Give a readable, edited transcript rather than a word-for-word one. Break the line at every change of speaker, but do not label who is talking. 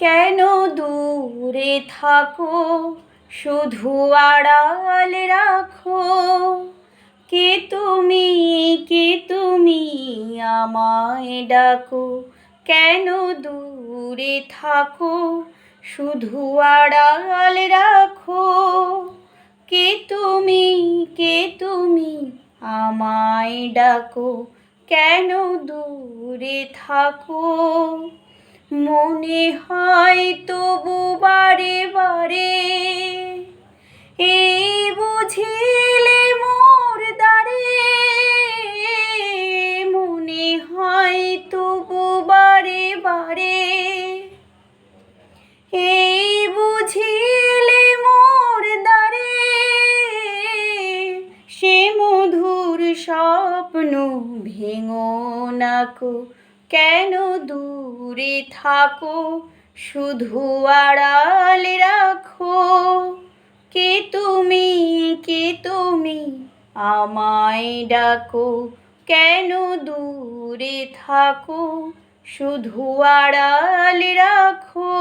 কেন দূরে থাকো, শুধু আড়াল রাখো। কে তুমি, কে তুমি, আমায় ডাকো। কেন দূরে থাকো, শুধু আড়াল রাখো। কে তুমি, কে তুমি, আমায় ডাকো। কেন দূরে থাকো। মনে হয় তবু বারে বারে, এই বুঝিলে মোর দ্বারে। মনে হয় তবু বারে বারে, এই বুঝিলে মোর দ্বারে। সে মধুর স্বপ্ন ভেঙো নাকো। কেন দূরে থাকো, শুধু আড়াল রাখো। কে তুমি, কে তুমি, আমায় ডাকো। কেন দূরে থাকো, শুধু আড়াল রাখো।